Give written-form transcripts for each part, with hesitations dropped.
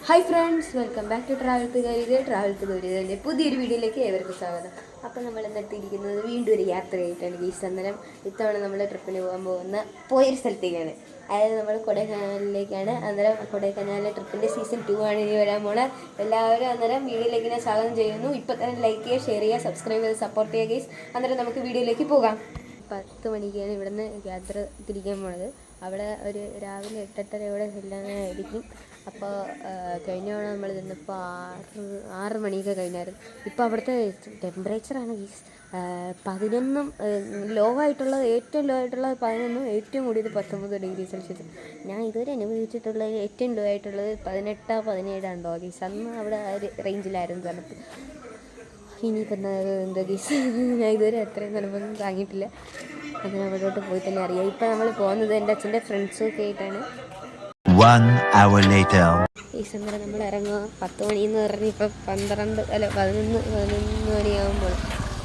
Hi friends, welcome back to travel to ഗൗരിയുടെ പുതിയൊരു വീഡിയോയിലേക്ക് ഏവർക്കും സ്വാഗതം. അപ്പോൾ നമ്മൾ എന്നെത്തിയിരിക്കുന്നത് വീണ്ടും ഒരു യാത്രയായിട്ടാണ്. അന്നേരം ഇത്തവണ നമ്മൾ ട്രിപ്പിന് പോയൊരു സ്ഥലത്തേക്കാണ്. അതായത് നമ്മൾ കൊടൈക്കനാലിലേക്കാണ്. അന്നേരം കൊടൈക്കനാലിലെ ട്രിപ്പിൻ്റെ സീസൺ 2 ആണ് ഇനി വരാൻ പോണത്. എല്ലാവരും അന്നേരം വീഡിയോയിലേക്ക് ഞാൻ സ്വാഗതം ചെയ്യുന്നു. ഇപ്പോൾ തന്നെ ലൈക്ക് ചെയ്യുക, ഷെയർ ചെയ്യുക, സബ്സ്ക്രൈബ് ചെയ്ത് സപ്പോർട്ട് ചെയ്യുക ഗൈസ്. അന്നേരം നമുക്ക് വീഡിയോയിലേക്ക് പോകാം. 10 മണിക്കാണ് ഇവിടുന്ന് യാത്ര തിരിക്കാൻ പോണത്. അവിടെ ഒരു രാവിലെ 8-8:30 ചെല്ലാനായിരിക്കും. അപ്പോൾ കഴിഞ്ഞ തവണ നമ്മൾ ചെന്നപ്പോൾ 6 മണിയൊക്കെ കഴിഞ്ഞായിരുന്നു. ഇപ്പോൾ അവിടുത്തെ ടെമ്പറേച്ചറാണ് 11 ലോ ആയിട്ടുള്ളത്, ഏറ്റവും ലോ ആയിട്ടുള്ളത് 11, ഏറ്റവും കൂടിയത് 19 ഡിഗ്രി സെൽഷ്യസ്. ഞാൻ ഇതുവരെ അനുഭവിച്ചിട്ടുള്ളത് ഏറ്റവും ലോ ആയിട്ടുള്ളത് 18-17 ഉണ്ടോ ഗീസ്. അന്ന് അവിടെ ആ ഒരു റേഞ്ചിലായിരുന്നു തണുപ്പ്. ഇനിയിപ്പോൾ എന്താ ഗീസ്, ഞാൻ ഇതുവരെ അത്രയും തണുപ്പൊന്നും താങ്ങിയിട്ടില്ല. അതിന് അവിടോട്ട് പോയി തന്നെ അറിയാം. ഇപ്പം നമ്മൾ പോകുന്നത് എൻ്റെ അച്ഛൻ്റെ ഫ്രണ്ട്സൊക്കെ ആയിട്ടാണ്. 1 hour later. ഈ സമയം നമ്മൾ ഇറങ്ങുക 10 മണിയെന്ന് പറഞ്ഞ് ഇപ്പം 11 മണിയാകുമ്പോൾ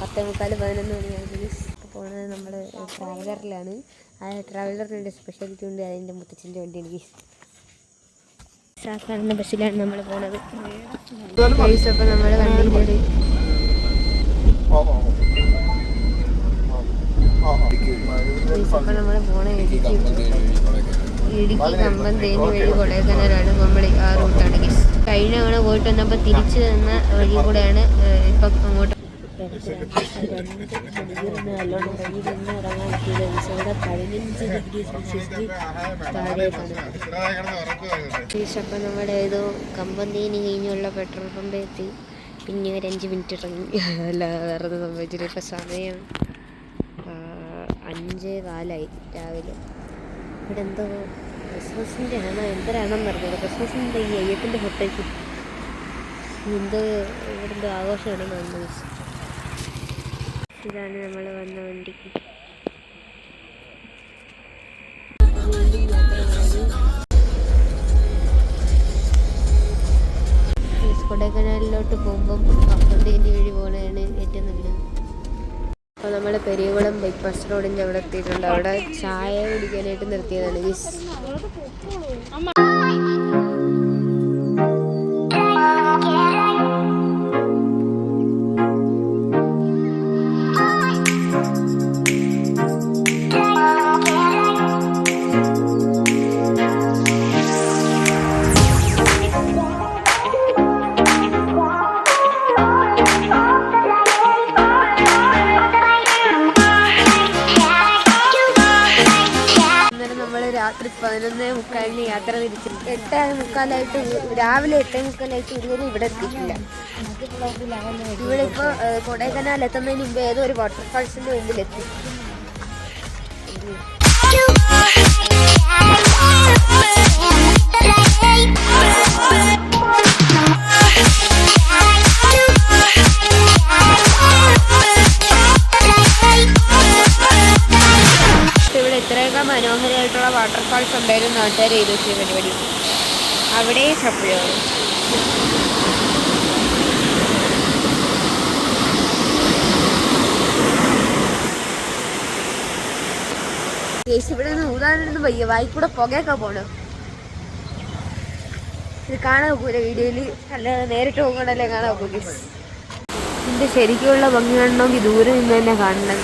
10:45-11 മണിയാകുമ്പോൾ പോണത് നമ്മൾ ട്രാവലറിലാണ്. ആ ട്രാവലറിൻ്റെ സ്പെഷ്യാലിറ്റി ഉണ്ട്, അതിൻ്റെ മുത്തച്ഛൻ്റെ വണ്ടി എനിക്ക് സാധാരണ ബസ്സിലാണ് നമ്മൾ പോണത്. അപ്പോൾ നമ്മൾ വണ്ടിയിൽ കയറി. അപ്പോൾ നമ്മൾ പോണ ഇടുക്കി കമ്പം തേനി വഴി കൊടൈക്കനാലാണ്. നമ്മൾ ആ റൂട്ടാണ്. കഴിഞ്ഞ തവണ പോയിട്ട് വന്നപ്പോൾ തിരിച്ചു തന്ന വഴി കൂടെയാണ് ഇപ്പം അങ്ങോട്ട്. 2 മണിക്കൂർ നല്ലോണം വഴി നിന്ന് ഇറങ്ങാൻ പറ്റിയില്ല. ഇവിടെ 15 ഡിഗ്രി സെൽഷ്യസിൽ താഴെയാണ്. അപ്പം നമ്മുടെ ഏതോ കമ്പം തേനി കഴിഞ്ഞുള്ള പെട്രോൾ പമ്പ് എത്തി. പിന്നെ ഒരു 5 മിനിറ്റ് ഇറങ്ങി, അല്ല വേറെ സംഭവിച്ചില്ല. ഇപ്പം സമയം 5:15 രാവിലെ. ഇവിടെ എന്തോ ക്രിസ്മസിൻ്റെ ആണോ എന്തരാണെന്ന് അറിഞ്ഞത്. ക്രിസ്മസിൻ്റെ ഈ അയ്യപ്പൻ്റെ ഫോട്ടോയ്ക്ക് എന്തോ ഇവിടെ എന്തോ ആഘോഷമാണെന്ന് വന്നത്. ഇതാണ് നമ്മൾ വന്ന വണ്ടിക്ക്. കൊടൈക്കനാലിലോട്ട് പോകുമ്പം കപ്പന്തേനി വഴി പോകണതാണ് ഏറ്റവും നല്ലത്. അപ്പോൾ നമ്മൾ പെരിയകുളം ബൈപ്പാസ് റോഡിൻ്റെ അവിടെ എത്തിയിട്ടുണ്ട്. അവിടെ ചായ കുടിക്കാനായിട്ട് നിർത്തിയതാണ് ഗീസ്. രാത്രി 11:45 യാത്ര തിരിച്ചു. 8:45 രാവിലെ 8:45 ഇതുവരെ ഇവിടെ എത്തിയിട്ടില്ല. ഇവിടെ ഇപ്പോൾ കൊടൈക്കനാൽ എത്തുന്നതിന് മുമ്പ് ഏതോ ഒരു വാട്ടർഫാൾസിൻ്റെ മുമ്പിലെത്തി. ഇത്രയൊക്കെ മനോഹരമായിട്ടുള്ള വാട്ടർഫാൾസ് ഉണ്ടായിരുന്നു. നാട്ടുകാർ ചെയ്ത് വെച്ച പരിപാടി അവിടെ ചപ്പഴാണ്. ഇവിടെ നിന്ന് ഊതാനൊന്നും വയ്യ, വായിക്കൂടെ പുകയൊക്കെ പോണം. ഇത് കാണാൻ നോക്കൂല വീഡിയോയിൽ, അല്ലാതെ നേരിട്ട് പോകണല്ലേ കാണാൻ നോക്കൂ. ഇതിൻ്റെ ശരിക്കുള്ള ഭംഗി കാണണമെങ്കിൽ ദൂരെ നിന്ന് തന്നെ കാണണം.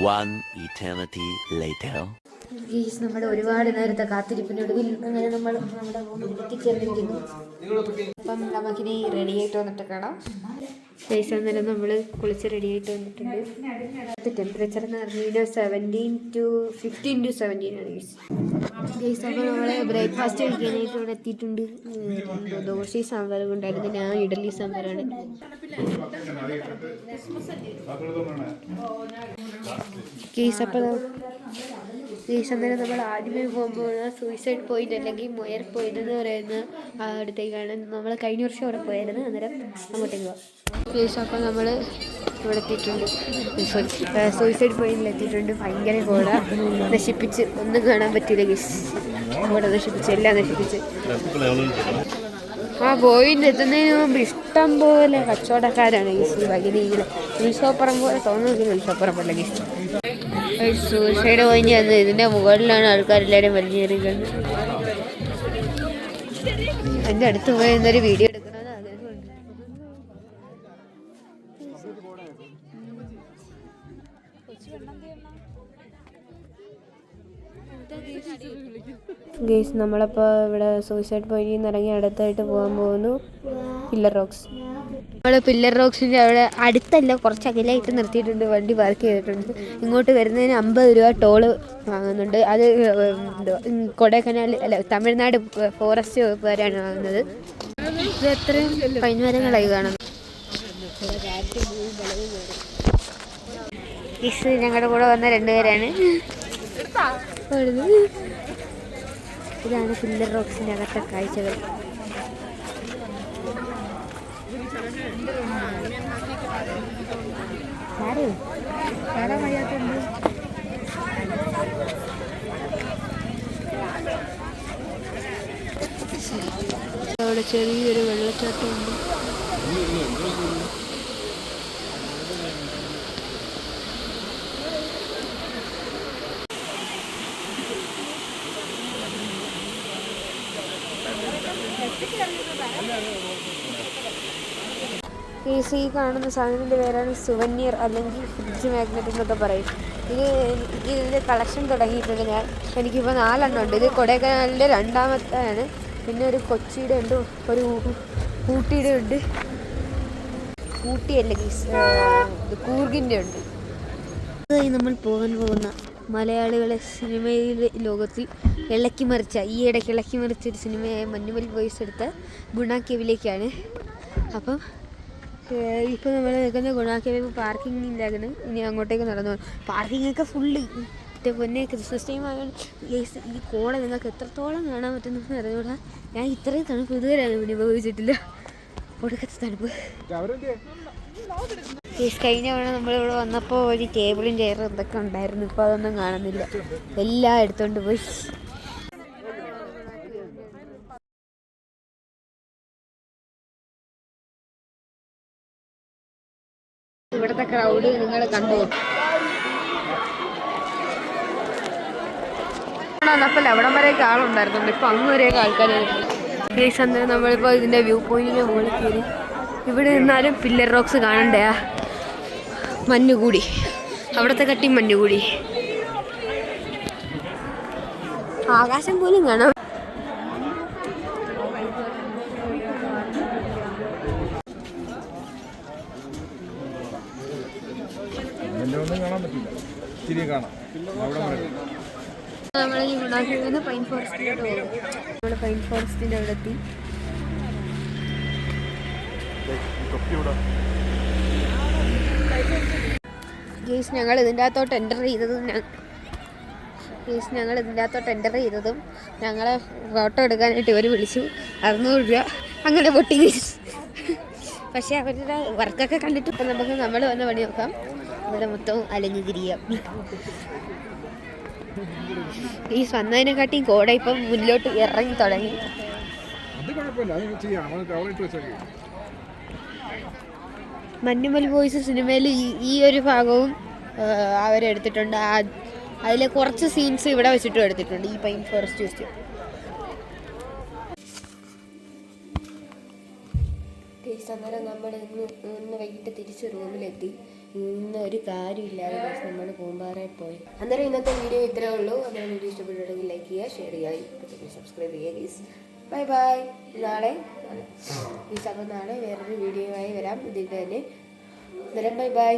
One eternity later. നമ്മുടെ ഒരുപാട് നേരത്തെ കാത്തിരിപ്പിനൊടുവിൽ അങ്ങനെ നമ്മൾ നമ്മുടെ എത്തിച്ചേർന്നിരിക്കുന്നു. അപ്പം നമുക്കിനി റെഡി ആയിട്ട് വന്നിട്ട് കാണാം. അന്നേരം നമ്മൾ കുളിച്ച് റെഡി ആയിട്ട് വന്നിട്ടുണ്ട്. ടെമ്പറേച്ചർ എന്ന് പറഞ്ഞാൽ 15-17 ആണ് ഗൈസ്. അപ്പോൾ നമ്മൾ ബ്രേക്ക്ഫാസ്റ്റ് കഴിക്കാനായിട്ട് ഇവിടെ എത്തിയിട്ടുണ്ട്. ദോശയും സാമ്പാറും ഉണ്ടായിരുന്നു. ഞാൻ ഇഡലി സാമ്പാറാണ്. അന്നേരം നമ്മൾ ആദ്യമേ പോകുമ്പോൾ സൂയിസൈഡ് പോയിന്റ് അല്ലെങ്കിൽ മൊയർ പോയിന്റ് എന്ന് പറയുന്ന അടുത്തേക്കാണ്. നമ്മൾ കഴിഞ്ഞ വർഷം അവിടെ പോയായിരുന്നു. അന്നേരം അങ്ങോട്ടേക്ക് പോകാം. അപ്പോൾ നമ്മൾ ഇവിടെ എത്തിയിട്ടുണ്ട്. സൂയിസൈഡ് പോയിന്റിൽ എത്തിയിട്ടുണ്ട്. ഭയങ്കര കോട നശിപ്പിച്ച് ഒന്നും കാണാൻ പറ്റില്ല ഗീസ്. കോട നശിപ്പിച്ച് എല്ലാം നശിപ്പിച്ച്. ആ പോയിന്റ് എത്തുന്നതിന് മുമ്പ് ഇഷ്ടം പോലെ കച്ചവടക്കാരാണ് ഗീസ്. വൈകുന്നേരം ഉത്സവപ്പുറം പോലെ തോന്നുന്നത്. ഉത്സവപ്പുറം പോലെ ഗീസ്. സൂസൈഡ് പോയിന്റ് വന്ന് ഇതിന്റെ മുകളിലാണ് ആൾക്കാരെല്ലാവരും വലിഞ്ഞേറിക്കുന്നത്. എൻ്റെ അടുത്ത് പോയി എന്നൊരു വീഡിയോ എടുക്കണമെന്ന് ആഗ്രഹമുണ്ട്. ഗേസ് നമ്മളപ്പോൾ ഇവിടെ സൂസൈഡ് പോയിന്റിൽ നിന്ന് ഇറങ്ങി അടുത്തായിട്ട് പോകാൻ പോകുന്നു പില്ലർ റോക്സ്. നമ്മൾ പില്ലർ റോക്സിൻ്റെ അവിടെ അടുത്തല്ല, കുറച്ച് അകലായിട്ട് നിർത്തിയിട്ടുണ്ട്, വണ്ടി പാർക്ക് ചെയ്തിട്ടുണ്ട്. ഇങ്ങോട്ട് വരുന്നതിന് 50 രൂപ ടോള് വാങ്ങുന്നുണ്ട്. അത് കൊടൈക്കനാൽ അല്ല തമിഴ്നാട് ഫോറസ്റ്റ് വകുപ്പുകാരാണ് വാങ്ങുന്നത്. ഇത് എത്രയും പൈൻമരങ്ങളായി കാണുന്നു. ഇസ് ഞങ്ങളുടെ കൂടെ വന്ന 2 പേരാണ്. ഇതാണ് പില്ലർ റോക്സിൻ്റെ അകത്തെ കാഴ്ചകൾ. അവിടെ ചെറിയൊരു വെള്ളച്ചാട്ടമുണ്ട്. ഈ കാണുന്ന സാധനത്തിൻ്റെ പേരാണ് സുവനീർ അല്ലെങ്കിൽ ഫ്രിഡ്ജ് മാഗ്നറ്റ് എന്നൊക്കെ പറയും. ഇതിൻ്റെ കളക്ഷൻ തുടങ്ങിയിട്ടുണ്ട് ഞാൻ. എനിക്കിപ്പോൾ 4 എണ്ണം ഉണ്ട്. ഇത് കൊടൈക്കനാലിൻ്റെ 2ാമത്തെയാണ്. പിന്നെ ഒരു കൊച്ചിയുടെ ഉണ്ട്, ഒരു ഊട്ടിയുടെ ഉണ്ട്. ഊട്ടിയല്ല കൂർഗിൻ്റെ ഉണ്ട്. നമ്മൾ പോകാൻ പോകുന്ന മലയാളികളെ സിനിമയിലെ ലോകത്തിൽ ഈയിടയ്ക്ക് ഇളക്കി മറിച്ചൊരു സിനിമയായ മഞ്ഞുമൽ ബോയ്സ് എടുത്ത ഗുണ കേവിലേക്കാണ്. അപ്പം ഇപ്പോൾ നമ്മൾ നിൽക്കുന്ന ഗുണ കേവ് പാർക്കിംഗ് ഇല്ലായിരുന്നു. ഇനി അങ്ങോട്ടേക്ക് നടന്നു പോകും. പാർക്കിങ്ങൊക്കെ ഫുള്ള് പൊന്നെ ക്രിസ്മസ് ടൈം ആയതുകൊണ്ട് ഈ കോട നിങ്ങൾക്ക് എത്രത്തോളം കാണാൻ പറ്റുന്നതെന്ന് അറിഞ്ഞൂടാ. ഞാൻ ഇത്രയും തണുപ്പ് ഇതുവരെ അനുഭവിച്ചിട്ടില്ല. ഒടുക്കത്തെ തണുപ്പ്. കഴിഞ്ഞ തവണ നമ്മളിവിടെ വന്നപ്പോൾ ഒരു ടേബിളും ചെയറും എന്തൊക്കെ ഉണ്ടായിരുന്നു. ഇപ്പോൾ അതൊന്നും കാണുന്നില്ല, എല്ലാം എടുത്തുകൊണ്ട് പോയി. ഇവിടുത്തെ ക്രൗഡ് നിങ്ങൾ കണ്ടു. വന്നപ്പോൾ അവിടം വരെയൊക്കെ ആളുണ്ടായിരുന്നുണ്ട്. ഇപ്പം അങ്ങ് വരെയൊക്കെ ആൾക്കാരായിരുന്നു. അന്നേരം നമ്മളിപ്പോൾ ഇതിൻ്റെ വ്യൂ പോയിന്റിൻ്റെ മുകളിൽ കയറി. ഇവിടെ നിന്നാലും പില്ലർ റോക്സ് കാണണ്ടേ, മഞ്ഞുകൂടി, അവിടുത്തെ കട്ടി മഞ്ഞുകൂടി, ആകാശം പോലും കാണാം. നമ്മളിനി ഗുണാകേവിൽ പൈൻ ഫോറസ്റ്റിലോട്ട് പോകും. നമ്മൾ പൈൻ ഫോറസ്റ്റിൻ്റെ അവിടെ എത്തി. ഞങ്ങൾ ഇതിൻ്റെ അകത്തോട്ട് എൻ്റർ ചെയ്തതും ഞങ്ങളെ ഫോട്ടോ എടുക്കാനായിട്ട് ഇവർ വിളിച്ചു. 600 രൂപ അങ്ങനെ പൊട്ടി. പക്ഷേ അവരുടെ വർക്കൊക്കെ കണ്ടിട്ട് ഇപ്പം നമ്മൾ വന്ന പണി നോക്കാം. ഇവിടെ മൊത്തം അലഞ്ഞു തിരിയാം. ഈ വന്നതിനെക്കാട്ടി കോട ഇപ്പം മുന്നിലോട്ട് ഇറങ്ങി തുടങ്ങി. മഞ്ഞുമൽ ബോയ്സ് സിനിമയിൽ ഈ ഒരു ഭാഗവും അവരെടുത്തിട്ടുണ്ട്. അതിലെ കുറച്ച് സീൻസ് ഇവിടെ വെച്ചിട്ടും എടുത്തിട്ടുണ്ട്, ഈ പൈൻ ഫോറസ്റ്റ് വെച്ച്. അന്നേരം നമ്മൾ ഇന്ന് വൈകിട്ട് തിരിച്ച് റൂമിലെത്തി. ഇന്ന് ഒരു കാര്യമില്ലാതെ നമ്മൾ പൂമ്പാറയിൽ പോയി. അന്നേരം ഇന്നത്തെ വീഡിയോ ഇത്രേ ഉള്ളൂ. അന്നേരം വീഡിയോ ഇഷ്ടപ്പെട്ടിട്ടുണ്ടെങ്കിൽ ലൈക്ക് ചെയ്യുക, ഷെയർ ചെയ്യുക, സബ്സ്ക്രൈബ് ചെയ്യുക ഗീസ്. Bye bye. നാളെ വേറൊരു വീഡിയോയുമായി വരാം ഇതിൻ്റെ തന്നെ. അന്നേരം ബൈ ബൈ.